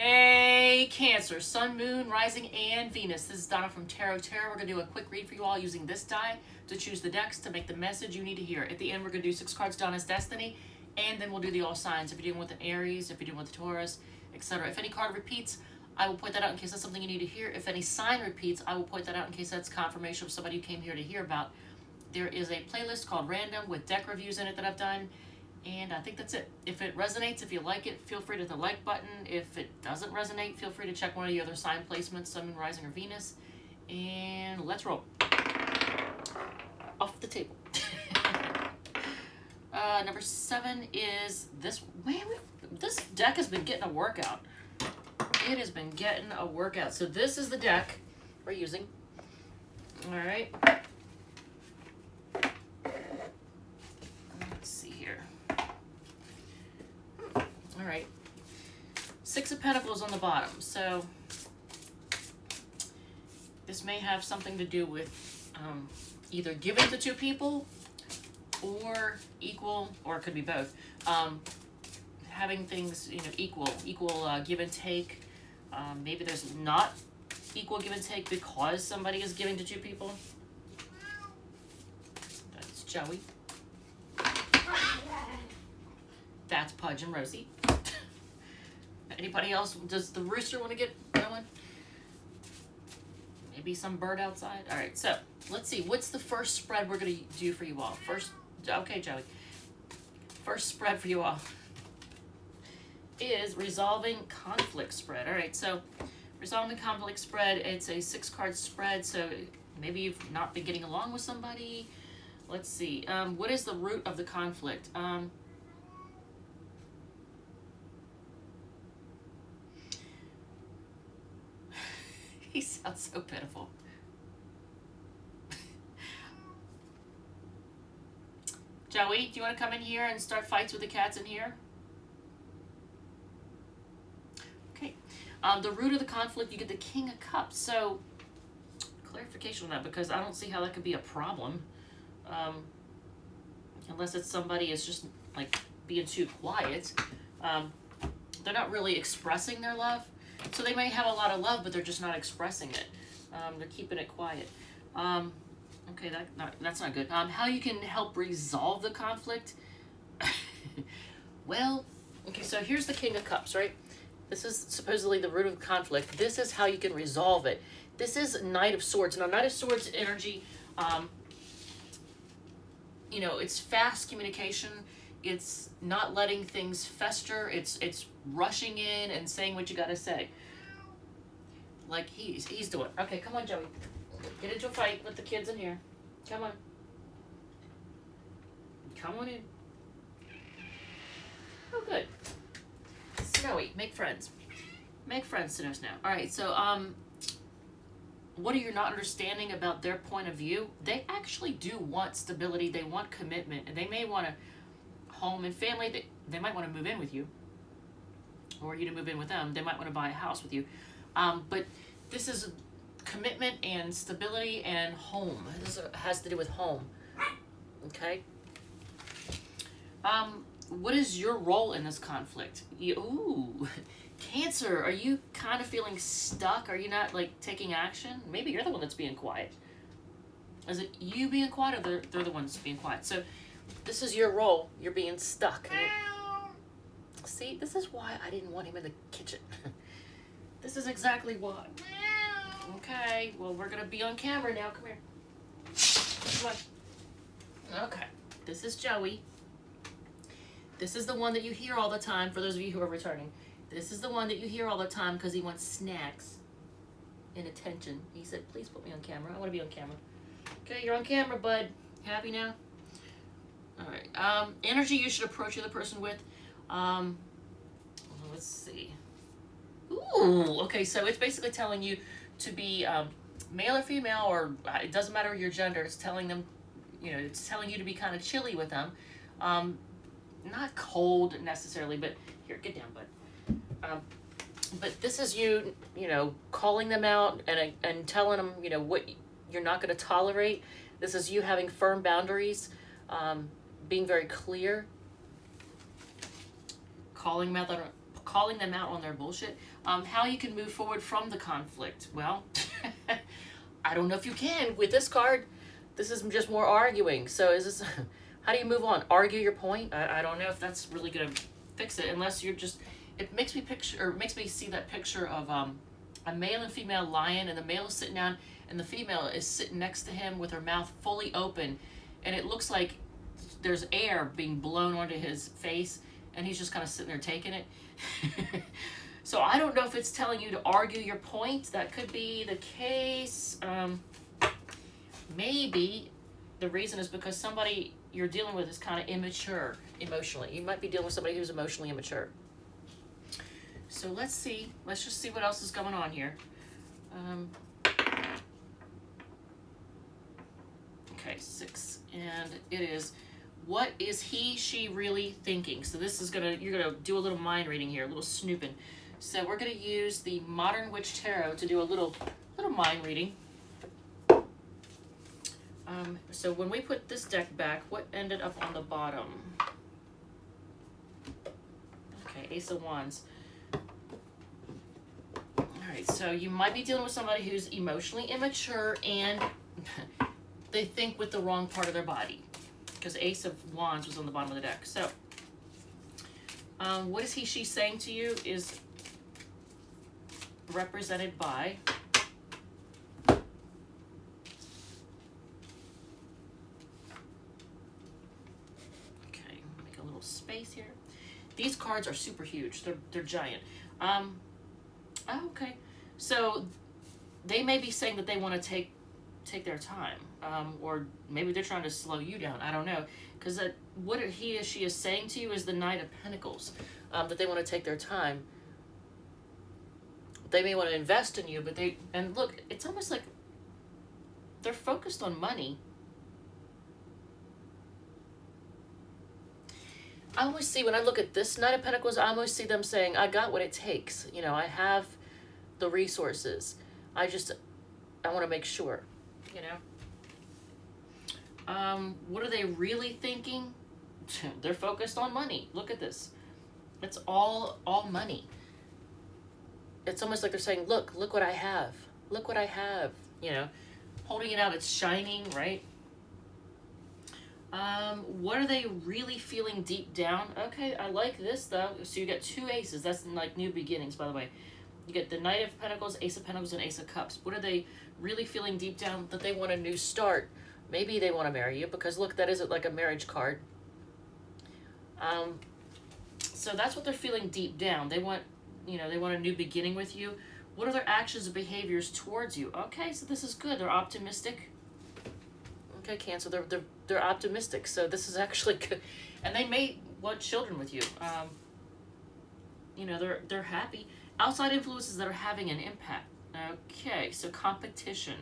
Hey, Cancer, Sun, Moon, Rising, and Venus. This is Donna from Tarot. We're going to do a quick read for you all using this die to choose the decks to make the message you need to hear. At the end, we're going to do 6 cards, Donna's Destiny, and then we'll do the all signs. If you're dealing with an Aries, if you're dealing with a Taurus, etc. If any card repeats, I will point that out in case that's something you need to hear. If any sign repeats, I will point that out in case that's confirmation of somebody who came here to hear about. There is a playlist called Random with deck reviews in it that I've done. And I think that's it. If it resonates, if you like it, feel free to hit the like button. If it doesn't resonate, feel free to check one of the other sign placements, Sun, Moon, Rising, or Venus. And let's roll. Off the table. Number 7 is this. Man, this deck has been getting a workout. It has been getting a workout. So this is the deck we're using. All right. Let's see here. All right, 6 of Pentacles on the bottom. So this may have something to do with either giving to 2 people or equal, or it could be both. Having things, equal give and take. Maybe there's not equal give and take because somebody is giving to 2 people. That's Joey. That's Pudge and Rosie. Anybody else? Does the rooster want to get going? Maybe some bird outside? All right, so let's see. What's the first spread we're going to do for you all? Okay, Joey. First spread for you all is Resolving Conflict Spread. All right, so Resolving Conflict Spread, it's a 6-card spread, so maybe you've not been getting along with somebody. Let's see. What is the root of the conflict? He sounds so pitiful. Joey, do you want to come in here and start fights with the cats in here? Okay. The root of the conflict, you get the King of Cups. So, clarification on that, because I don't see how that could be a problem. Unless it's somebody is just, like, being too quiet. They're not really expressing their love. So they may have a lot of love, but they're just not expressing it. They're keeping it quiet. Okay, that's not good. How you can help resolve the conflict? Well, okay, so here's the King of Cups, right? This is supposedly the root of the conflict. This is how you can resolve it. This is Knight of Swords. Now, Knight of Swords energy, it's fast communication. It's not letting things fester. It's rushing in and saying what you gotta say. Like he's doing. Okay, come on, Joey. Get into a fight with the kids in here. Come on. Come on in. Oh, good. Snowy, make friends. Make friends, Snows now. All right, so what are you not understanding about their point of view? They actually do want stability. They want commitment, and they may want to home and family. They might want to move in with you, or you to move in with them. They might want to buy a house with you, but this is commitment and stability and home. This has to do with home. Okay. What is your role in this conflict? Ooh, Cancer, are you kind of feeling stuck? Are you not like taking action? Maybe you're the one that's being quiet. Is it you being quiet, or they're the ones being quiet? So this is your role. You're being stuck. See, this is why I didn't want him in the kitchen. This is exactly why. Okay, well, we're going to be on camera now. Come here. Come on. Okay, this is Joey. This is the one that you hear all the time, for those of you who are returning. This is the one that you hear all the time because he wants snacks and attention. He said, please put me on camera. I want to be on camera. Okay, you're on camera, bud. Happy now? All right. Energy you should approach the other person with. Let's see. Ooh, okay, so it's basically telling you to be male or female, or it doesn't matter your gender. It's telling them, it's telling you to be kind of chilly with them. Not cold necessarily, but here, get down, bud. But this is you, calling them out and telling them, what you're not going to tolerate. This is you having firm boundaries, being very clear, calling them calling them out on their bullshit. How you can move forward from the conflict. Well, I don't know if you can with this card. This is just more arguing. So is this, how do you move on? Argue your point? I don't know if that's really going to fix it, unless you're just, it makes me picture, or makes me see that picture of a male and female lion, and the male is sitting down and the female is sitting next to him with her mouth fully open, and it looks like there's air being blown onto his face, and he's just kind of sitting there taking it. So I don't know if it's telling you to argue your point. That could be the case. Maybe the reason is because somebody you're dealing with is kind of immature emotionally. You might be dealing with somebody who's emotionally immature. So let's see. Let's just see what else is going on here. Okay, 6. And it is, what is he, she really thinking? So this is you're gonna do a little mind reading here, a little snooping. So we're gonna use the Modern Witch Tarot to do a little mind reading. So when we put this deck back, what ended up on the bottom? Okay, Ace of Wands. Alright, so you might be dealing with somebody who's emotionally immature and they think with the wrong part of their body. Because Ace of Wands was on the bottom of the deck. So, what is he, she saying to you is represented by space here. These cards are super huge. They're giant. Oh, okay. So they may be saying that they want to take their time, or maybe they're trying to slow you down. I don't know, because what he or she is saying to you is the Knight of Pentacles, that they want to take their time. They may want to invest in you, but and look, it's almost like they're focused on money. I always see, when I look at this Knight of Pentacles, I always see them saying, I got what it takes. You know, I have the resources. I want to make sure, you know. What are they really thinking? They're focused on money. Look at this. It's all money. It's almost like they're saying, look what I have. Look what I have. You know, holding it out, it's shining, right? What are they really feeling deep down? Okay, I like this though. So you get 2 aces. That's like new beginnings, by the way. You get the Knight of Pentacles, Ace of Pentacles, and Ace of Cups. What are they really feeling deep down? That they want a new start. Maybe they want to marry you, because look, that isn't like a marriage card. So that's what they're feeling deep down. They want, you know, they want a new beginning with you. What are their actions and behaviors towards you? Okay, so this is good. They're optimistic. Okay, Cancer, they're optimistic, so this is actually good. And they may want children with you. You know, they're happy. Outside influences that are having an impact. Okay, so competition.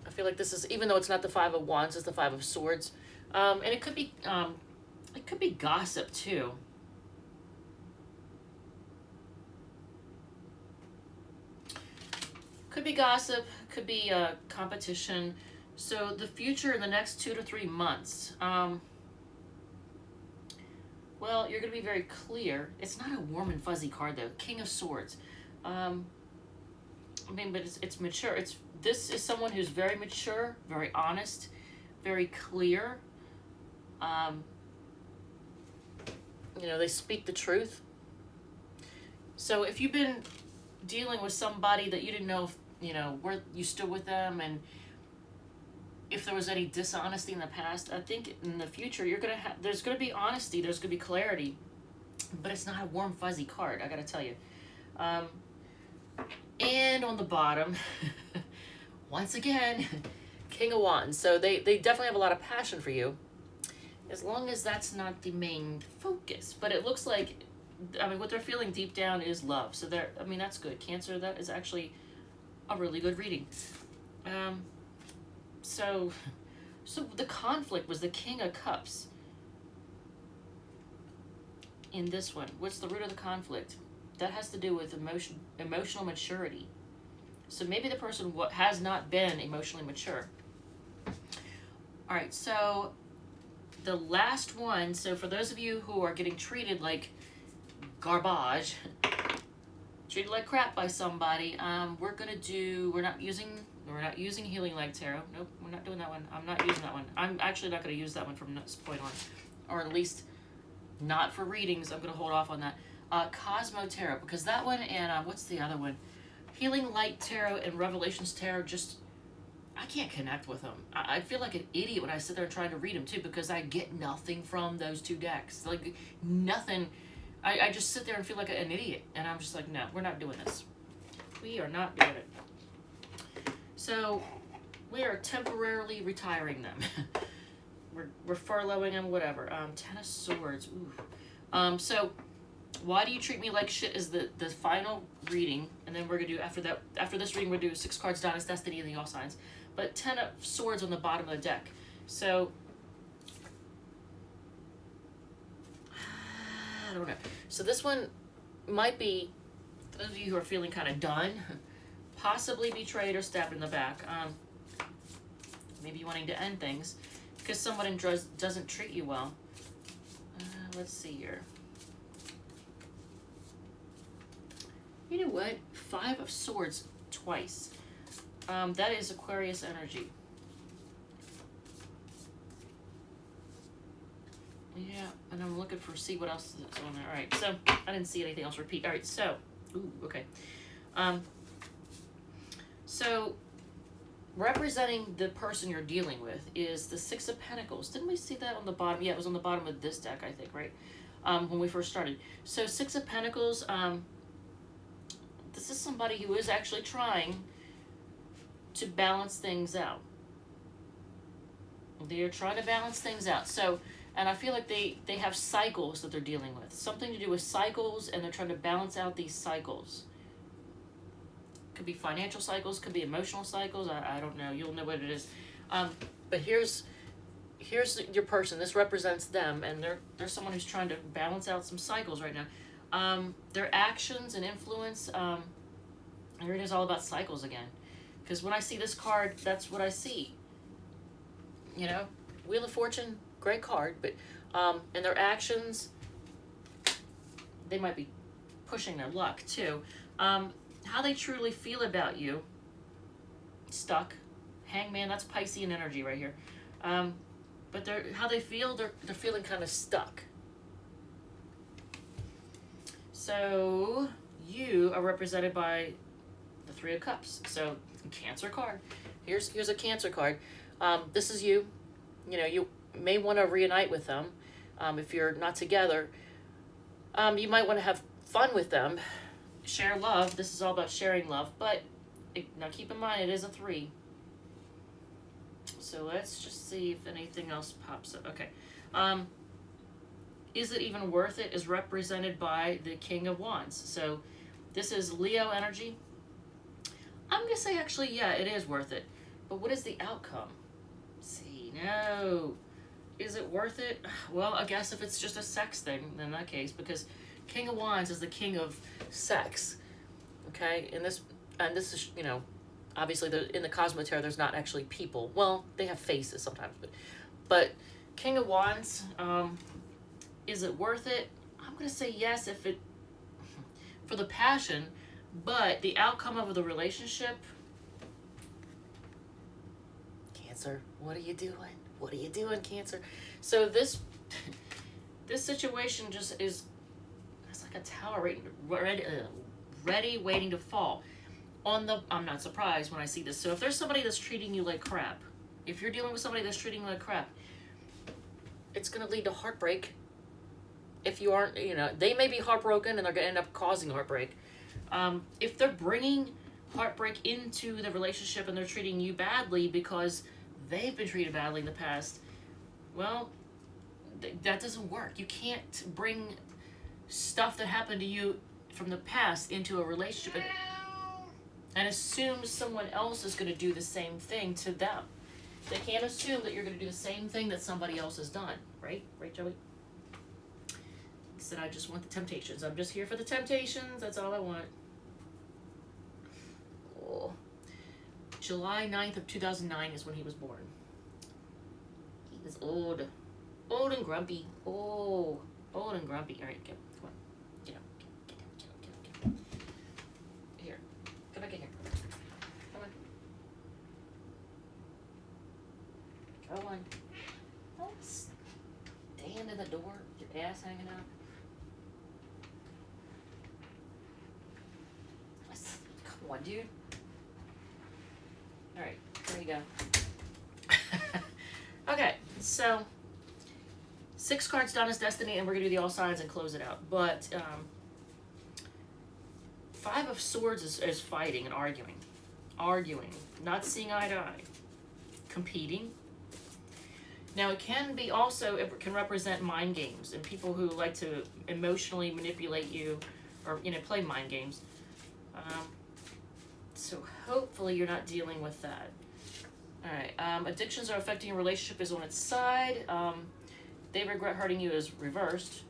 I feel like this is, even though it's not the 5 of Wands, it's the 5 of Swords. And it could be gossip too. Could be gossip, could be competition. So the future in the next 2 to 3 months. Well, you're going to be very clear. It's not a warm and fuzzy card though. King of Swords. I mean, but it's mature. This is someone who's very mature, very honest, very clear. You know, they speak the truth. So if you've been dealing with somebody that you didn't know if, you know, where you stood with them, and if there was any dishonesty in the past, I think in the future there's gonna be honesty, there's gonna be clarity, but it's not a warm fuzzy card, I gotta tell you. And on the bottom, once again, King of Wands. So they definitely have a lot of passion for you, as long as that's not the main focus. But it looks like, I mean, what they're feeling deep down is love. So I mean, that's good. Cancer, that is actually a really good reading. So the conflict was the King of Cups in this one. What's the root of the conflict? That has to do with emotional maturity. So maybe the person has not been emotionally mature. All right, so the last one. So for those of you who are getting treated like garbage, treated like crap by somebody, we're not using Healing Light Tarot. Nope, we're not doing that one. I'm not using that one. I'm actually not going to use that one from this point on, or at least not for readings. I'm going to hold off on that. Cosmo Tarot, because that one and what's the other one? Healing Light Tarot and Revelations Tarot, just, I can't connect with them. I feel like an idiot when I sit there trying to read them too, because I get nothing from those two decks. Like, nothing. I just sit there and feel like an idiot. And I'm just like, no, we're not doing this. We are not doing it. So, we are temporarily retiring them. we're furloughing them, whatever. Ten of Swords. Ooh. So, why do you treat me like shit is the final reading, and then we're gonna do after this reading we're gonna do 6 cards Donna's Destiny and the All Signs, but 10 of Swords on the bottom of the deck. So I don't know. So this one might be, those of you who are feeling kind of done, possibly betrayed or stabbed in the back, maybe wanting to end things because someone doesn't treat you well. Let's see here. You know what? 5 of Swords twice. That is Aquarius energy. Yeah, and I'm looking for, see what else is on there. Alright, so, I didn't see anything else repeat. Alright, so, ooh, okay. So, representing the person you're dealing with is the 6 of Pentacles. Didn't we see that on the bottom? Yeah, it was on the bottom of this deck, I think, right? When we first started. So, 6 of Pentacles, this is somebody who is actually trying to balance things out. They are trying to balance things out. So, and I feel like they have cycles that they're dealing with. Something to do with cycles, and they're trying to balance out these cycles. Could be financial cycles, could be emotional cycles. I don't know. You'll know what it is. But here's your person. This represents them, and they're someone who's trying to balance out some cycles right now. Their actions and influence, here it is all about cycles again. Because when I see this card, that's what I see. You know, Wheel of Fortune, great card, but, and their actions, they might be pushing their luck too. How they truly feel about you, stuck. Hangman, that's Piscean energy right here. But how they feel, they're feeling kind of stuck. So, you are represented by the 3 of Cups. So, Cancer card. Here's a Cancer card. This is you. You know, you may want to reunite with them. If you're not together, you might want to have fun with them. Share love. This is all about sharing love. But, now keep in mind, it is a 3. So, let's just see if anything else pops up. Okay. Is it even worth it is represented by the King of Wands. So, this is Leo energy. I'm going to say, actually, yeah, it is worth it. But what is the outcome? Let's see, no. Is it worth it? Well, I guess if it's just a sex thing, in that case, because King of Wands is the king of sex. Okay? And this is, you know, obviously in the Cosmo Tarot, there's not actually people. Well, they have faces sometimes, but King of Wands, is it worth it? I'm going to say yes if it, for the passion, but the outcome of the relationship, Cancer, what are you doing? What are you doing, Cancer? So this situation just is, it's like a tower ready, waiting to fall. I'm not surprised when I see this. So if there's somebody that's treating you like crap, if you're dealing with somebody that's treating you like crap, it's going to lead to heartbreak. If you aren't, you know, they may be heartbroken and they're going to end up causing heartbreak. If they're bringing heartbreak into the relationship and they're treating you badly because they've been treated badly in the past, well, that doesn't work. You can't bring stuff that happened to you from the past into a relationship and assume someone else is going to do the same thing to them. They can't assume that you're going to do the same thing that somebody else has done. Right? Right, Joey? He said, I just want the temptations. I'm just here for the temptations. That's all I want. Oh. July 9th of 2009 is when he was born. He was old. Old and grumpy. Oh, old and grumpy. All right, come on. Get up. Cards hanging out. Come on, dude. Alright, there you go. Okay, so 6 cards done is Destiny, and we're going to do the all signs and close it out. But 5 of Swords is fighting and arguing. Arguing. Not seeing eye to eye. Competing. Now, it can be also, it can represent mind games and people who like to emotionally manipulate you or, you know, play mind games. So hopefully you're not dealing with that. Alright, addictions are affecting your relationship is on its side. They regret hurting you is reversed.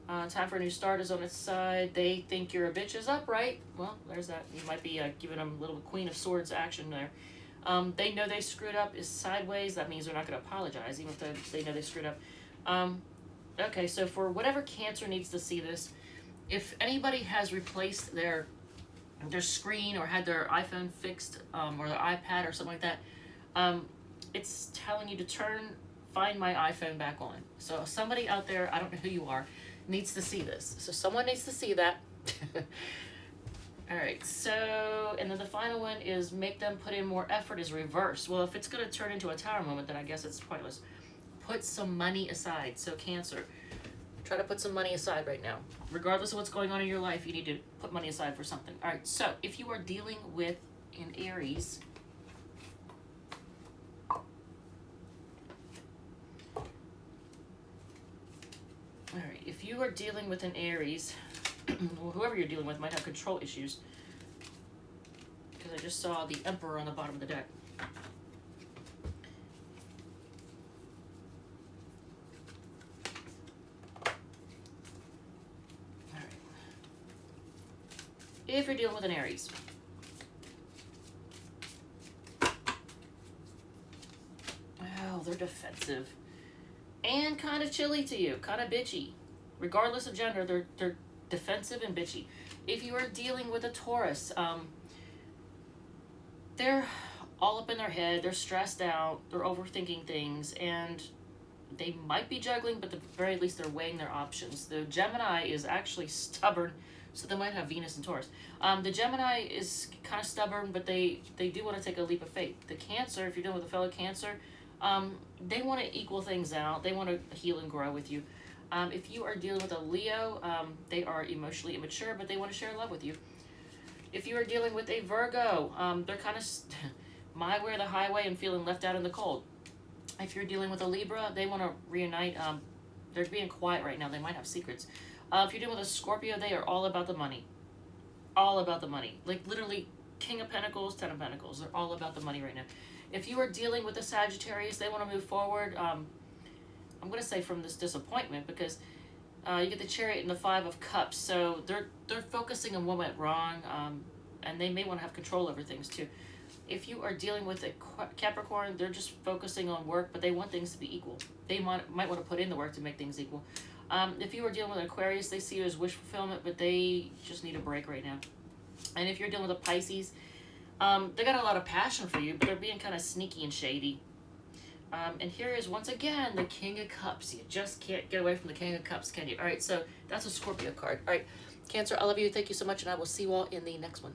Time for a new start is on its side. They think you're a bitch is upright. Well, there's that. You might be giving them a little Queen of Swords action there. They know they screwed up is sideways. That means they're not going to apologize, even if they know they screwed up. Okay, so for whatever Cancer needs to see this, if anybody has replaced their screen or had their iPhone fixed or their iPad or something like that, it's telling you to find my iPhone back on. So somebody out there, I don't know who you are, needs to see this. So someone needs to see that. Alright, so, and then the final one is make them put in more effort is reverse. Well, if it's going to turn into a tower moment, then I guess it's pointless. Put some money aside. So Cancer, try to put some money aside right now. Regardless of what's going on in your life, you need to put money aside for something. Alright, so if you are dealing with an Aries, alright, if you are dealing with an Aries, well, whoever you're dealing with might have control issues. Because I just saw the Emperor on the bottom of the deck. Alright. If you're dealing with an Aries, well, they're defensive. And kind of chilly to you, kind of bitchy. Regardless of gender, they're defensive and bitchy. If you are dealing with a Taurus, they're all up in their head, they're stressed out, they're overthinking things, and they might be juggling, but at the very least they're weighing their options. The Gemini is actually stubborn, so they might have Venus and Taurus. The Gemini is kind of stubborn, but they do want to take a leap of faith. The Cancer, if you're dealing with a fellow Cancer, they want to equal things out. They want to heal and grow with you. If you are dealing with a Leo, they are emotionally immature, but they want to share love with you. If you are dealing with a Virgo, they're kind of my way or the highway and feeling left out in the cold. If you're dealing with a Libra, they want to reunite. They're being quiet right now. They might have secrets. If you're dealing with a Scorpio, they are all about the money. All about the money. Like literally King of Pentacles, Ten of Pentacles. They're all about the money right now. If you are dealing with a Sagittarius, they want to move forward. I'm going to say from this disappointment because you get the Chariot and the Five of Cups. So they're focusing on what went wrong, and they may want to have control over things too. If you are dealing with a Capricorn, they're just focusing on work, but they want things to be equal. They might want to put in the work to make things equal. If you are dealing with an Aquarius, they see you as wish fulfillment, but they just need a break right now. And if you're dealing with a Pisces, they got a lot of passion for you, but they're being kind of sneaky and shady. And here is, once again, the King of Cups. You just can't get away from the King of Cups, can you? All right, so that's a Scorpio card. All right, Cancer, I love you. Thank you so much, and I will see you all in the next one.